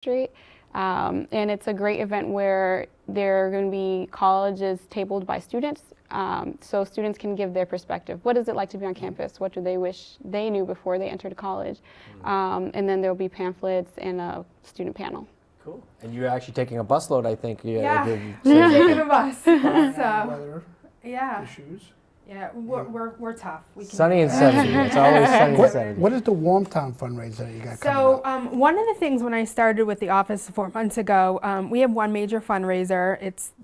Street. And it's a great event where there are going to be colleges tabled by students, so students can give their perspective. What is it like to be on campus? What do they wish they knew before they entered college? And then there'll be pamphlets and a student panel. Cool. And you're actually taking a busload, I think. Yeah, taking a bus. So, yeah. Issues. Yeah, we're tough. We can Sunny and 70. It's always sunny and 70. What is the Warmtown fundraiser that you got coming So up? one of the things when I started with the office 4 months ago, we have one major fundraiser.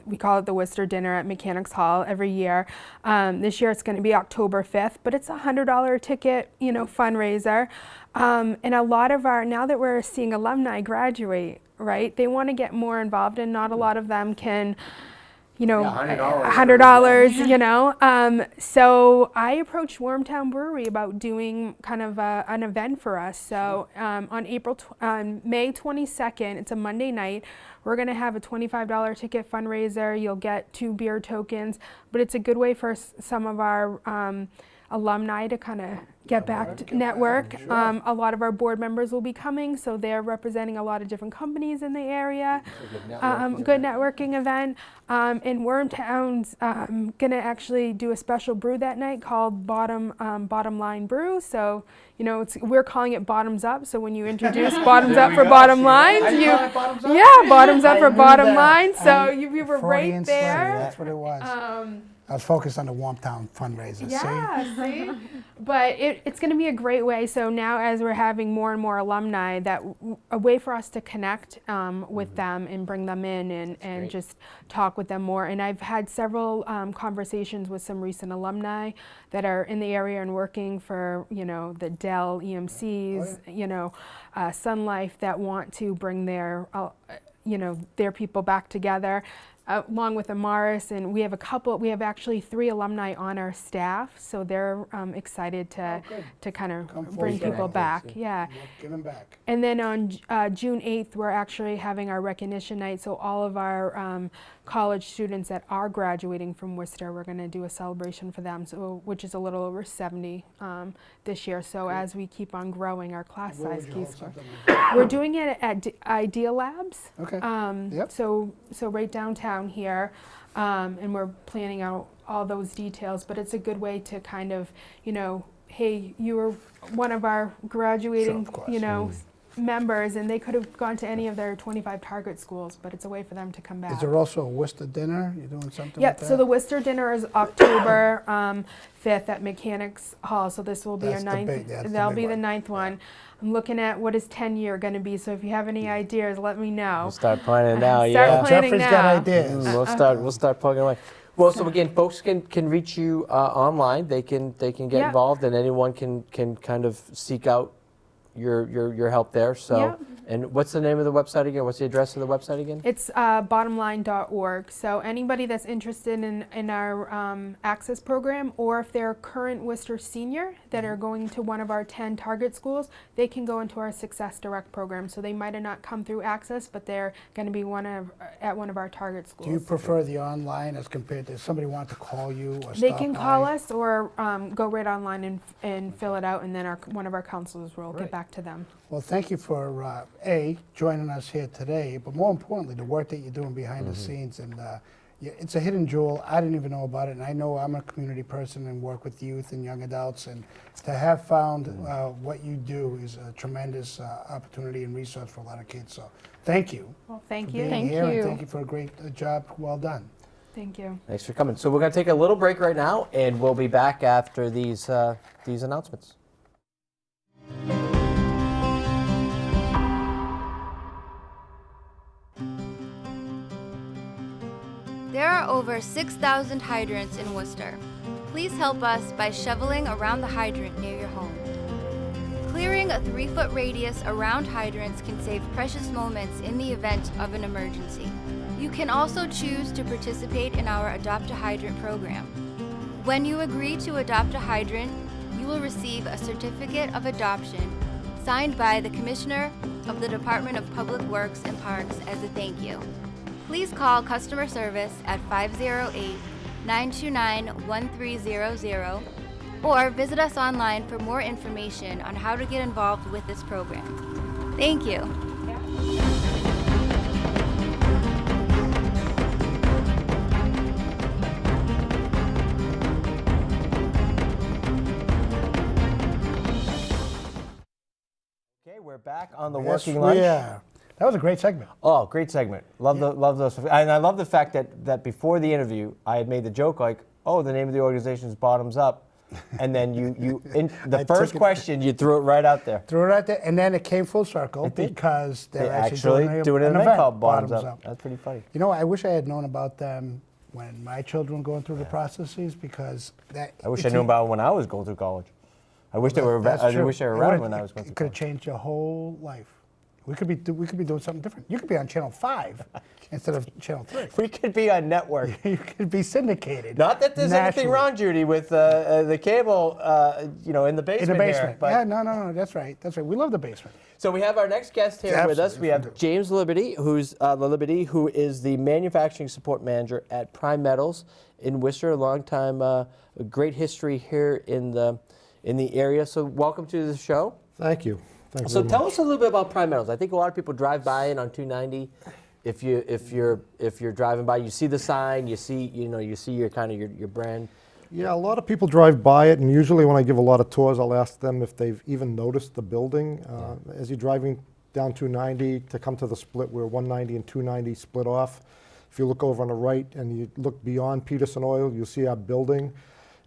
We call it the Worcester Dinner at Mechanics Hall every year. This year it's going to be October 5th, but it's a $100 ticket, fundraiser. And a lot of now that we're seeing alumni graduate, right, they want to get more involved, and not a lot of them can. $100, so I approached Wormtown Brewery about doing kind of an event for us. So on May 22nd, it's a Monday night, we're going to have a $25 ticket fundraiser. You'll get 2 beer tokens, but it's a good way for some of our alumni to kind of get back to network. Sure. A lot of our board members will be coming, so they're representing a lot of different companies in the area. Good networking event. And Wormtown's going to actually do a special brew that night called Bottom Line Brew. So, we're calling it Bottoms Up. So when you introduce Bottoms Up for Bottom Lines, Bottoms Up for Bottom Line. So you were right there. That's what it was. I was focused on the Warmtown fundraiser. Yeah, see? But it's going to be a great way. So now as we're having more and more alumni, a way for us to connect with them and bring them in and just talk with them more. And I've had several conversations with some recent alumni that are in the area and working for, the Dell EMCs, Sun Life, that want to bring their people back together. Along with Amaris, and we have actually 3 alumni on our staff, so they're excited to kind of bring people back. Yeah. Give them back. And then on June 8th, we're actually having our recognition night, so all of our college students that are graduating from Worcester, we're going to do a celebration for them, which is a little over 70 this year. So as we keep on growing, our class size keeps growing. We're doing it at Idea Labs. Okay. Yep. So right downtown here, and we're planning out all those details, but it's a good way to kind of, hey, you were one of our graduating, members, and they could have gone to any of their 25 target schools, but it's a way for them to come back. Is there also a Worcester dinner? You're doing something Yep, with that? so the Worcester dinner is October 5th at Mechanics Hall, so this will be That's our 9th, that'll be the 9th one. I'm looking at what is 10-year going to be, so if you have any ideas, let me know. We'll start planning now, Start planning Jeffrey's now. got ideas. We'll start plugging away. Well, so again, folks can reach you online. They can get involved, and anyone can kind of seek out your help there. So, and what's the name of the website again? What's the address of the website again? It's bottomline.org. So anybody that's interested in our Access program, or if they're a current Worcester senior that are going to one of our 10 target schools, they can go into our Success Direct program. So they might have not come through Access, but they're going to be at one of our target schools. Do you prefer the online as compared to if somebody wanted to call you or They stop can by? call us or go right online and fill it out, and then one of our counselors will get back to them. Well, thank you for joining us here today, but more importantly, the work that you're doing behind the scenes. And it's a hidden jewel. I didn't even know about it, and I know I'm a community person and work with youth and young adults, and to have found what you do is a tremendous opportunity and resource for a lot of kids. So thank you. Well, thank for you. being Thank here, you. and thank you for a great job. Well done. Thank you. Thanks for coming. So we're going to take a little break right now, and we'll be back after these announcements. There are over 6,000 hydrants in Worcester. Please help us by shoveling around the hydrant near your home. Clearing a 3-foot radius around hydrants can save precious moments in the event of an emergency. You can also choose to participate in our Adopt a Hydrant program. When you agree to adopt a hydrant, you will receive a certificate of adoption signed by the Commissioner of the Department of Public Works and Parks as a thank you. Please call customer service at 508-929-1300 or visit us online for more information on how to get involved with this program. Thank you. back on the Yes, working lunch. yeah. That was a great segment. Oh, great segment. Love those. And I love the fact that before the interview, I had made the joke like, oh, the name of the organization is Bottoms Up. And then the first question, you threw it right out there. Threw it out there, and then it came full circle because they're They actually doing an event called Bottoms Bottoms Up. That's pretty funny. You know, I wish I had known about them when my children were going through the processes because that. I wish I knew about it when I was going through college. I wish they were. That's I true. wish they were It around would've- when I was going It through could have college. changed your whole life. We could be doing something different. You could be on Channel 5 instead of Channel 3. We could be on network. You could be syndicated. Not that there's anything nationally. wrong, Judy, with the cable, in the basement. In the basement. Here, but Yeah, no, that's right. That's right. We love the basement. So we have our next guest here with us. Absolutely, We have James Liberty, who is the manufacturing support manager at Prime Metals in Worcester. A long time, a great history here in the area. So welcome to the show. Thank you. Thank you So very tell much. us a little bit about Prime Metals. I think a lot of people drive by it on 290. If you're driving by, you see the sign, you see your kind of your brand. Yeah, a lot of people drive by it, and usually when I give a lot of tours, I'll ask them if they've even noticed the building. As you're driving down 290 to come to the split where 190 and 290 split off, if you look over on the right and you look beyond Peterson Oil, you'll see our building.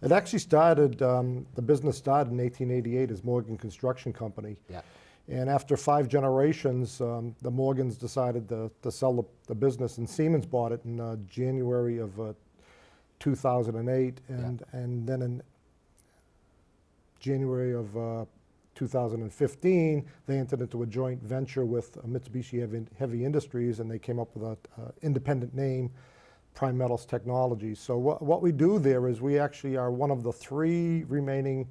It actually started, the business started in 1888 as Morgan Construction Company. Yeah. And after 5 generations, the Morgans decided to sell the business, and Siemens bought it in January of 2008, and then in January of 2015, they entered into a joint venture with Mitsubishi Heavy Industries, and they came up with an independent name, Prime Metals Technologies. So what we do there is we actually are one of the 3 remaining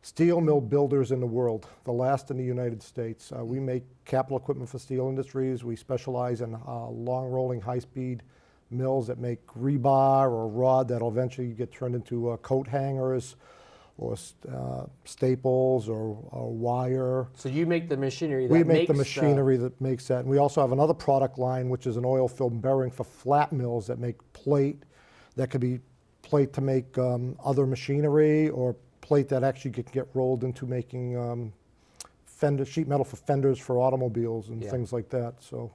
steel mill builders in the world, the last in the United States. We make capital equipment for steel industries. We specialize in long rolling high-speed mills that make rebar or rod that'll eventually get turned into coat hangers or staples or wire. So you make the machinery that We make makes the machinery that makes that. And we also have another product line, which is an oil film bearing for flat mills that make plate, that could be plate to make other machinery, or plate that actually could get rolled into making sheet metal for fenders for automobiles and things like that. So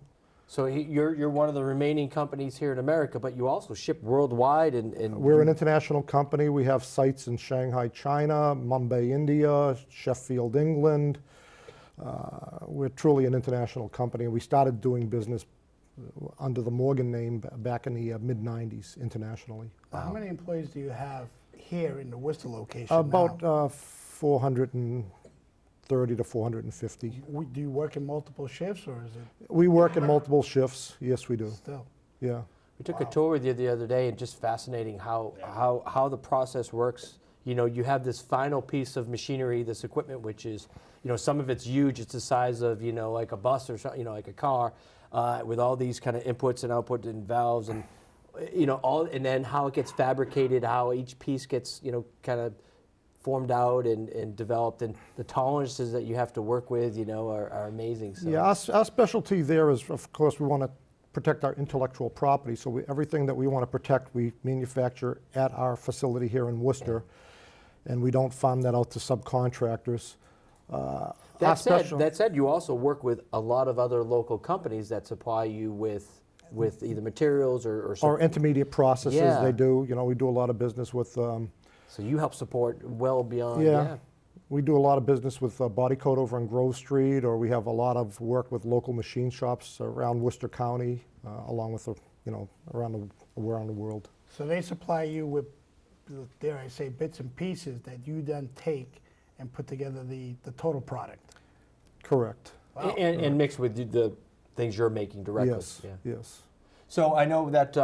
you're one of the remaining companies here in America, but you also ship worldwide. And We're an international company. We have sites in Shanghai, China, Mumbai, India, Sheffield, England. We're truly an international company. We started doing business under the Morgan name back in the mid-90s internationally. How many employees do you have here in the Worcester location About now? 430 to 450. Do you work in multiple shifts, or is it We work in multiple shifts. Yes, we do. still? Yeah. we took a tour with you the other day, and just fascinating how the process works. You have this final piece of machinery, this equipment, which is, some of it's huge. It's the size of, like a bus or something, like a car, with all these kind of inputs and outputs and valves and, and then how it gets fabricated, how each piece gets, kind of formed out and developed, and the tolerances that you have to work with, are amazing. So. Yeah, our specialty there is, of course, we want to protect our intellectual property. So everything that we want to protect, we manufacture at our facility here in Worcester, and we don't farm that out to subcontractors. That said, you also work with a lot of other local companies that supply you with either materials or Or intermediate processes, Yeah. they do. We do a lot of business with. So you help support well beyond. Yeah. We do a lot of business with Body Coat over on Grove Street, or we have a lot of work with local machine shops around Worcester County, along with around the world. So they supply you with, dare I say, bits and pieces that you then take and put together the total product. Correct. Wow. And mixed with the things you're making directly. Yes. Yeah. Yes. So I know that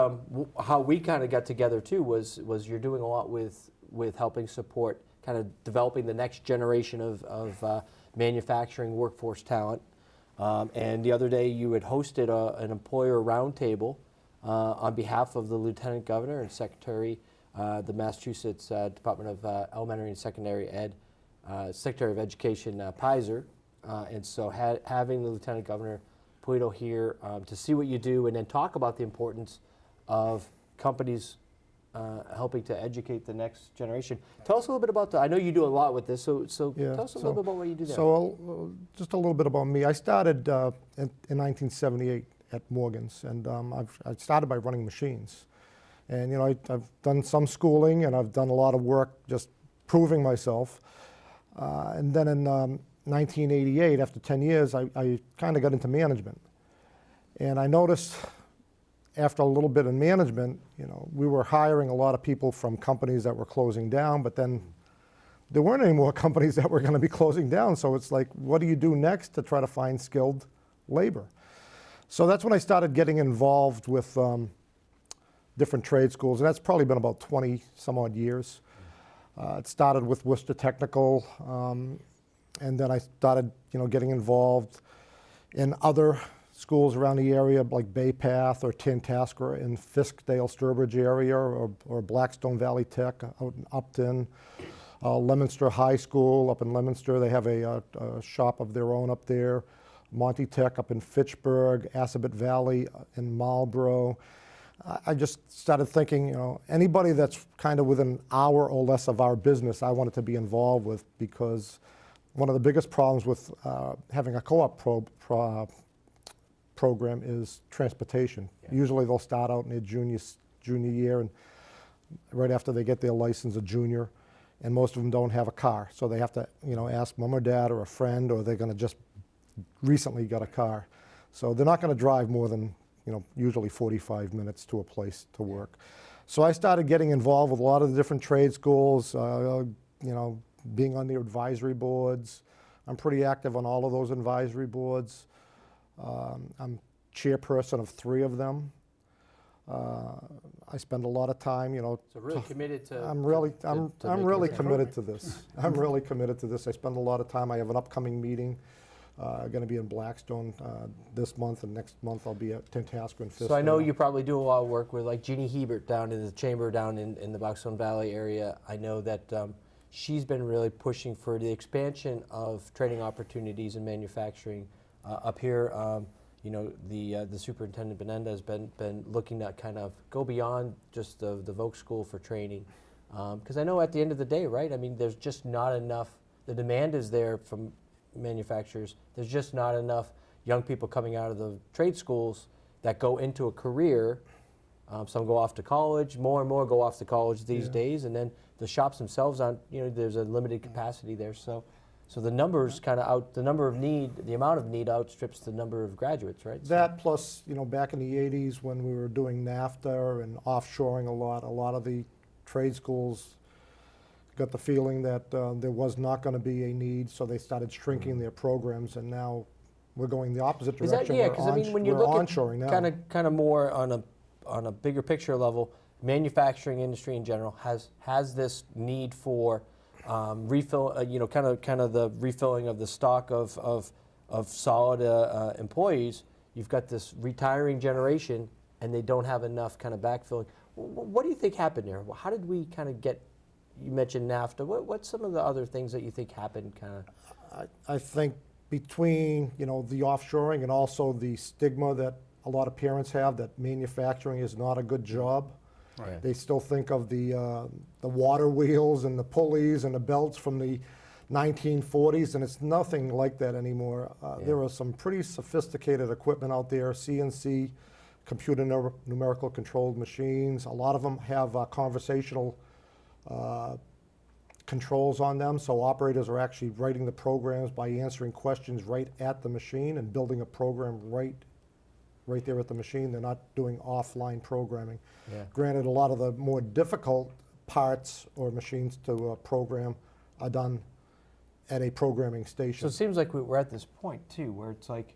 how we kind of got together too was you're doing a lot with helping support kind of developing the next generation of manufacturing workforce talent. And the other day you had hosted an employer roundtable on behalf of the Lieutenant Governor and Secretary, the Massachusetts Department of Elementary and Secondary Ed, Secretary of Education, Pizer. And so having the Lieutenant Governor Pulido here to see what you do and then talk about the importance of companies helping to educate the next generation. Tell us a little bit about I know you do a lot with this, so Yeah, tell us a little bit about what you do there. So just a little bit about me. I started in 1978 at Morgan's, and I started by running machines. And you know, I've done some schooling, and I've done a lot of work just proving myself. And then in 1988, after 10 years, I kind of got into management. And I noticed after a little bit in management, you know, we were hiring a lot of people from companies that were closing down, but then there weren't any more companies that were going to be closing down. So it's like, what do you do next to try to find skilled labor? So that's when I started getting involved with different trade schools, and that's probably been about 20 some odd years. It started with Worcester Technical, and then I started, you know, getting involved in other schools around the area, like Bay Path or Tantascra in Fiskdale, Sturbridge area, or Blackstone Valley Tech out in Upton. Leominster High School up in Leominster, they have a shop of their own up there. Monty Tech up in Fitchburg, Assabet Valley in Marlboro. I just started thinking, you know, anybody that's kind of within an hour or less of our business, I wanted to be involved with, because one of the biggest problems with having a co-op program is transportation. Yeah. Usually they'll start out in their junior year, and right after they get their license, a junior, and most of them don't have a car. So they have to, you know, ask mom or dad or a friend, or they're going to just recently got a car. So they're not going to drive more than, you know, usually 45 minutes to a place to work. So I started getting involved with a lot of the different trade schools, you know, being on the advisory boards. I'm pretty active on all of those advisory boards. I'm chairperson of 3 of them. I spend a lot of time, you know. So really committed to. I'm really committed to this. I'm really committed to this. I spend a lot of time. I have an upcoming meeting. Going to be in Blackstone this month, and next month I'll be at Tantascra and Fiskdale. So I know you probably do a lot of work with like Jeannie Hebert down in the chamber down in the Blackstone Valley area. I know that she's been really pushing for the expansion of training opportunities in manufacturing up here. You know, the superintendent Benenda has been looking to kind of go beyond just the Voc School for training, because I know at the end of the day, right? I mean, there's just not enough. The demand is there from manufacturers. There's just not enough young people coming out of the trade schools that go into a career. Some go off to college. More and more go off to college these days, and then the shops themselves aren't. You know, there's a limited capacity there. So the numbers kind of the amount of need outstrips the number of graduates, right? That plus, you know, back in the 80s when we were doing NAFTA and offshoring a lot of the trade schools got the feeling that there was not going to be a need, so they started shrinking their programs, and now we're going the opposite direction. Is that, yeah, because I mean, when you look onshoring at kind of more on a bigger picture level, manufacturing industry in general has this need for refill, you know, kind of the refilling of the stock of solid employees. You've got this retiring generation, and they don't have enough kind of backfilling. What do you think happened there? How did we kind of get? You mentioned NAFTA. What's some of the other things that you think happened kind of? I think between, you know, the offshoring and also the stigma that a lot of parents have that manufacturing is not a good job. Right. They still think of the water wheels and the pulleys and the belts from the 1940s, and it's nothing like that anymore. There are some pretty sophisticated equipment out there, CNC, computer numerical controlled machines. A lot of them have conversational controls on them, so operators are actually writing the programs by answering questions right at the machine and building a program right there at the machine. They're not doing offline programming. Yeah. Granted, a lot of the more difficult parts or machines to program are done at a programming station. So it seems like we're at this point too, where it's like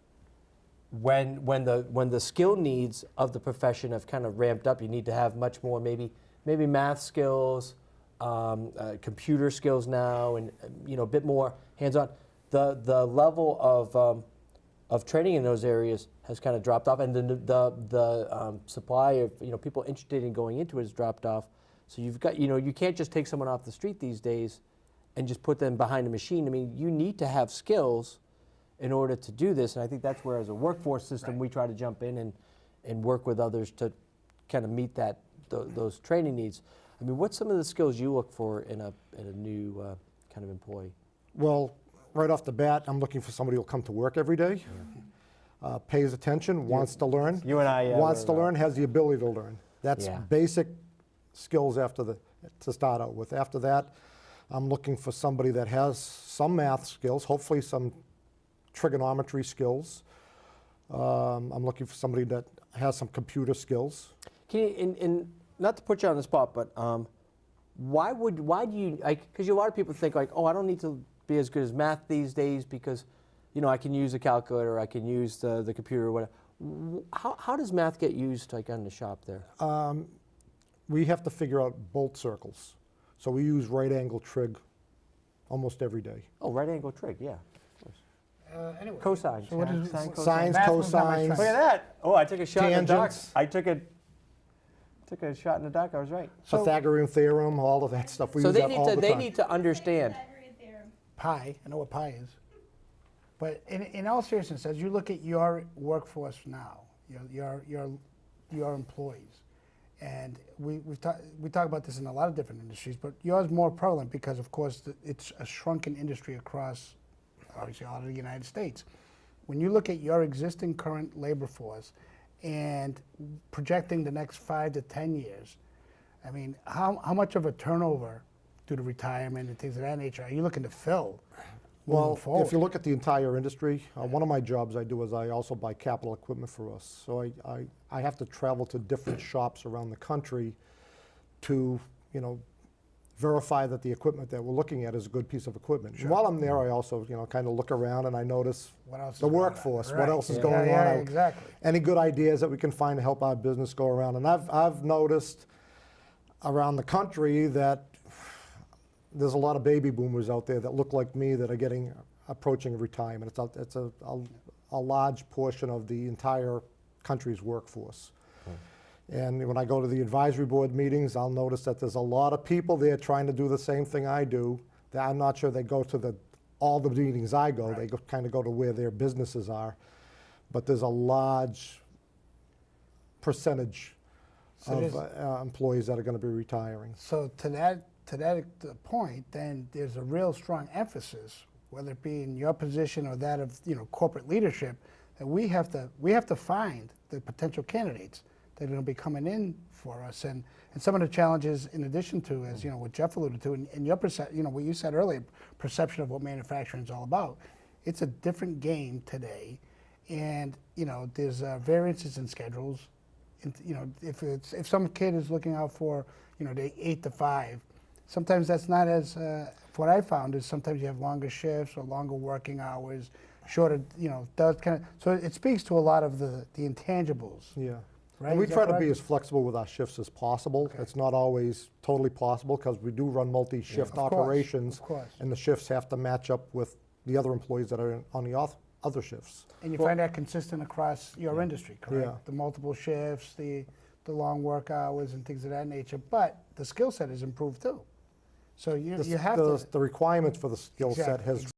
when the skill needs of the profession have kind of ramped up, you need to have much more maybe math skills, computer skills now, and you know, a bit more hands-on. The level of training in those areas has kind of dropped off, and the supply of, you know, people interested in going into it has dropped off. So you've got, you know, you can't just take someone off the street these days and just put them behind a machine. I mean, you need to have skills in order to do this, and I think that's where, as a workforce system, we try to jump in and work with others to kind of meet that those training needs. I mean, what's some of the skills you look for in a new kind of employee? Well, right off the bat, I'm looking for somebody who'll come to work every day, pays attention, wants to learn. You and I wants to learn, has the ability to learn. That's basic skills to start out with. After that, I'm looking for somebody that has some math skills, hopefully some trigonometry skills. I'm looking for somebody that has some computer skills. Can you, and not to put you on the spot, but why do you, like, because a lot of people think like, oh, I don't need to be as good as math these days because, you know, I can use a calculator, I can use the computer or whatever. How does math get used like on the shop there? We have to figure out bolt circles. So we use right angle trig almost every day. Oh, right angle trig, yeah. Anyway, Cosine. so what is Sine, cosine. Sines, Math was not my cosines. Look at that. Oh, I took a shot in the dark. Tangents. I took a shot in the dark. I was right. Pythagorean theorem, all of that stuff. We So use they that need all to the time. understand. pi, I know what pi is. But in all seriousness, as you look at your workforce now, your employees, and we talk about this in a lot of different industries, but yours more prevalent because, of course, it's a shrunken industry across, obviously, all of the United States. When you look at your existing current labor force and projecting the next 5 to 10 years, I mean, how much of a turnover due to retirement and things of that nature are you looking to fill? Well, forward? if you look at the entire industry, one of my jobs I do is I also buy capital equipment for us. So I have to travel to different shops around the country to, you know, verify that the equipment that we're looking at is a good piece of equipment. And while I'm there, I also, you know, kind of look around and I notice What else is the going on? workforce, what Right. else is Yeah, going yeah, on. exactly. Any good ideas that we can find to help our business go around. And I've noticed around the country that there's a lot of baby boomers out there that look like me that are approaching retirement. It's a large portion of the entire country's workforce. And when I go to the advisory board meetings, I'll notice that there's a lot of people there trying to do the same thing I do. That I'm not sure they go to all the meetings I go. Right. They kind of go to where their businesses are. But there's a large percentage of employees that are going to be retiring. So to that point, then there's a real strong emphasis, whether it be in your position or that of corporate leadership, that we have to find the potential candidates that are going to be coming in for us. And some of the challenges, in addition to, as what Jeff alluded to, and your what you said earlier, perception of what manufacturing is all about. It's a different game today, and there's variances in schedules. And, if some kid is looking out for the 8 to 5, sometimes that's not as. What I found is sometimes you have longer shifts or longer working hours, shorter. Does kind of. So it speaks to a lot of the intangibles. Yeah. Right? And we Is that try to be correct? as flexible with our shifts as possible. Okay. It's not always totally possible because we do run multi-shift Of course, operations, of course. and the shifts have to match up with the other employees that are on the other shifts. And you find that consistent across your industry, correct? Yeah. The multiple shifts, the long work hours, and things of that nature. But the skill set has improved too. So you have to. The requirements for the skill set has